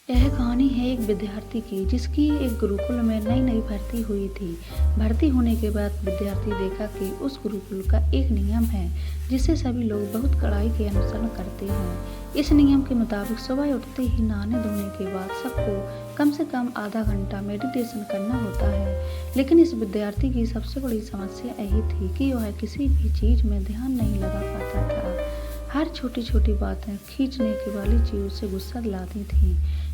यह कहानी है एक विद्यार्थी की जिसकी एक गुरुकुल में नई-नई भर्ती हुई थी। भर्ती होने के बाद विद्यार्थी देखा कि उस गुरुकुल का एक नियम है जिसे सभी लोग बहुत कड़ाई के अनुसरण करते हैं। इस नियम के मुताबिक सुबह उठते ही नहाने धोने के बाद सबको कम से कम आधा घंटा मेडिटेशन करना होता है। लेकिन इस विद्यार्थी की सबसे बड़ी समस्या यही थी कि वह किसी भी चीज में ध्यान नहीं लगा पाता था। हर छोटी-छोटी बातें खींचने की वाली चीज उसे गुस्सा दिलाती थी।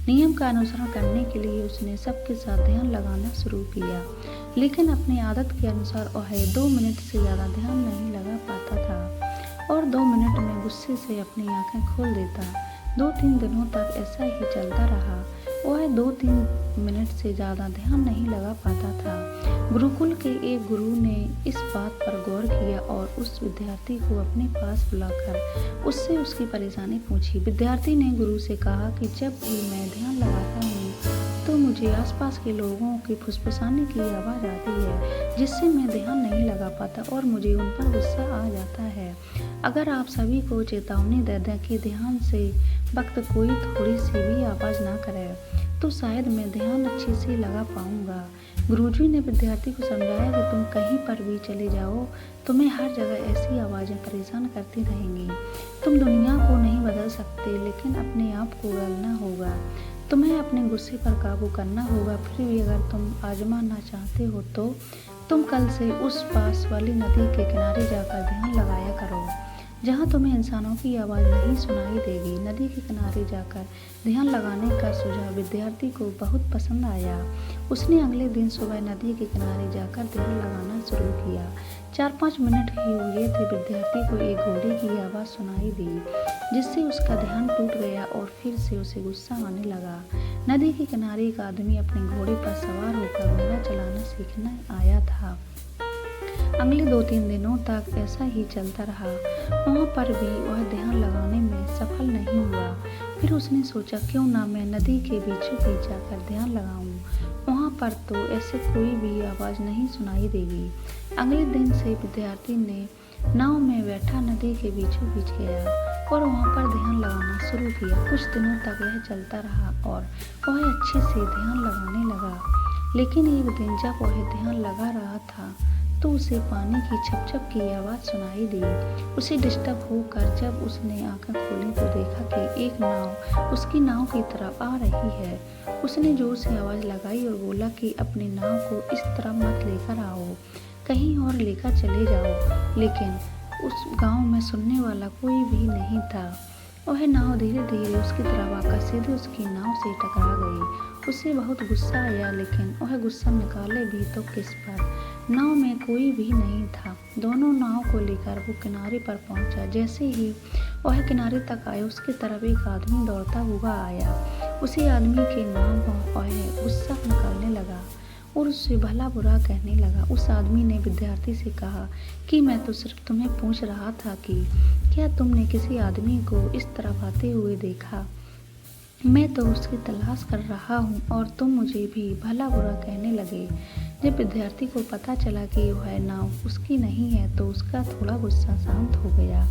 नियम का अनुसरण करने के लिए उसने सबके साथ ध्यान लगाना शुरू किया, लेकिन अपनी आदत के अनुसार वह 2 मिनट से ज़्यादा ध्यान नहीं लगा पाता था और 2 मिनट में गुस्से से अपनी आंखें खोल देता। 2-3 दिनों तक ऐसा ही चलता रहा। वह 2-3 मिनट से ज़्यादा ध्यान नहीं लगा पाता था। गुरुकुल के एक गुरु ने इस बात पर गौर किया और उस विद्यार्थी को अपने पास बुलाकर उससे उसकी परेशानी पूछी। विद्यार्थी ने गुरु से कहा कि जब भी मैं ध्यान लगाता हूँ तो मुझे आसपास के लोगों की फुसफुसाने की आवाज़ आती है, जिससे मैं ध्यान नहीं लगा पाता और मुझे उन पर गुस्सा आ जाता है। अगर आप सभी को चेतावनी दे दें कि ध्यान से वक्त कोई थोड़ी सी भी आवाज़ ना करे, तो शायद मैं ध्यान अच्छे से लगा पाऊंगा। गुरुजी ने विद्यार्थी को समझाया कि तुम कहीं पर भी चले जाओ, तुम्हें हर जगह ऐसी आवाज़ें परेशान करती रहेंगी। तुम दुनिया को नहीं बदल सकते, लेकिन अपने आप को बदलना होगा। तुम्हें अपने गुस्से पर काबू करना होगा। फिर भी अगर तुम आजमाना चाहते हो तो तुम कल से उस पास वाली नदी के किनारे जाकर ध्यान लगाया करो, जहाँ तुम्हें इंसानों की आवाज़ नहीं सुनाई देगी। नदी के किनारे जाकर ध्यान लगाने का सुझाव विद्यार्थी को बहुत पसंद आया। उसने अगले दिन सुबह नदी के किनारे जाकर ध्यान लगाना शुरू किया। 4-5 मिनट ही हुए थे, विद्यार्थी को एक घोड़े की आवाज़ सुनाई दी, जिससे उसका ध्यान टूट गया और फिर से उसे गुस्सा आने लगा। नदी के किनारे एक आदमी अपने घोड़े पर सवार होकर घोड़ा चलाना सीखने आया था। अगले 2-3 दिनों तक ऐसा ही चलता रहा। वहाँ पर भी वह ध्यान लगाने में सफल नहीं हुआ। फिर उसने सोचा, क्यों ना मैं नदी के बीचों बीच जाकर ध्यान लगाऊं। वहाँ पर तो ऐसे कोई भी आवाज़ नहीं सुनाई देगी। अगले दिन से विद्यार्थी ने नाव में बैठा नदी के बीचों बीच गया और वहाँ पर ध्यान लगाना शुरू किया। कुछ दिनों तक यह चलता रहा और वह अच्छे से ध्यान लगाने लगा। लेकिन एक दिन जब वह ध्यान लगा रहा था तो उसे पानी की छप-छप की आवाज़ सुनाई दी। उसे डिस्टर्ब होकर जब उसने आंखें खोली तो देखा कि एक नाव उसकी नाव की तरफ आ रही है। उसने जोर से आवाज़ लगाई और बोला कि अपनी नाव को इस तरफ मत लेकर आओ, कहीं और लेकर चले जाओ। लेकिन उस गांव में सुनने वाला कोई भी नहीं था। वह नाव धीरे-धीरे उसकी तरफ आकर सीधे उसकी नाव से टकरा गई। उसे बहुत गुस्सा आया, लेकिन वह गुस्सा निकाले भी तो किस पर। नाव में कोई भी नहीं था। दोनों नाव को लेकर वो किनारे पर पहुंचा। जैसे ही वह किनारे तक आया, उसकी तरफ एक आदमी दौड़ता हुआ आया। उसी आदमी के नाम पर वह गुस्सा निकालने लगा और उससे भला बुरा कहने लगा। उस आदमी ने विद्यार्थी से कहा कि मैं तो सिर्फ तुम्हें पूछ रहा था कि क्या तुमने किसी आदमी को इस तरफ आते हुए देखा। मैं तो उसकी तलाश कर रहा हूँ और तुम मुझे भी भला बुरा कहने लगे। जब विद्यार्थी को पता चला कि वह नाव उसकी नहीं है तो उसका थोड़ा गुस्सा शांत हो गया।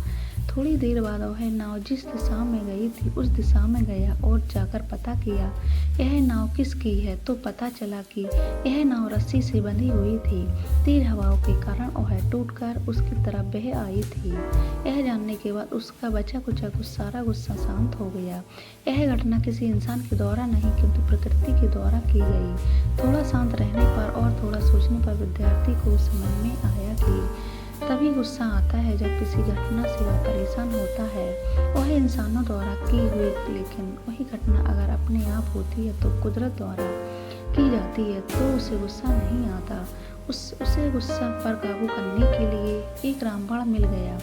थोड़ी देर बाद वह नाव जिस दिशा में गई थी उस दिशा में गया और जाकर पता किया यह नाव किसकी है, तो पता चला कि यह नाव रस्सी से बंधी हुई थी। तेज हवाओं के कारण वह टूटकर उसकी तरफ बह आई थी। यह जानने के बाद उसका बचा कुचा सारा गुस्सा शांत हो गया। यह घटना किसी इंसान के द्वारा नहीं किंतु प्रकृति के द्वारा की गई। थोड़ा शांत रहने पर और थोड़ा सोचने पर विद्यार्थी को समझ में आया कि तभी गुस्सा आता है जब किसी घटना से वह परेशान होता है। वह इंसानों द्वारा की हुई, लेकिन वही घटना अगर अपने आप होती है तो कुदरत द्वारा की जाती है तो उसे गुस्सा नहीं आता। उसे गुस्सा पर काबू करने के लिए एक रामबाण मिल गया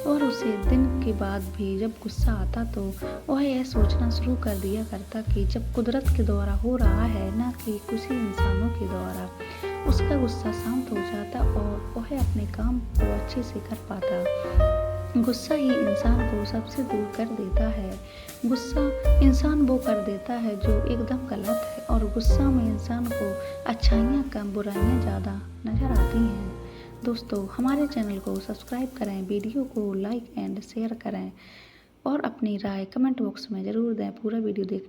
और उसे दिन के बाद भी जब गुस्सा आता तो वह यह सोचना शुरू कर दिया करता कि जब कुदरत के द्वारा हो रहा है न कि किसी इंसानों के द्वारा, उसका गुस्सा शांत हो जाता और वह अपने काम को अच्छे से कर पाता। गुस्सा ही इंसान को सबसे दूर कर देता है। गुस्सा इंसान वो कर देता है जो एकदम गलत है और गुस्सा में इंसान को अच्छाइयाँ कम बुराइयाँ ज़्यादा नज़र आती हैं। दोस्तों, हमारे चैनल को सब्सक्राइब करें, वीडियो को लाइक एंड शेयर करें और अपनी राय कमेंट बॉक्स में ज़रूर दें। पूरा वीडियो देख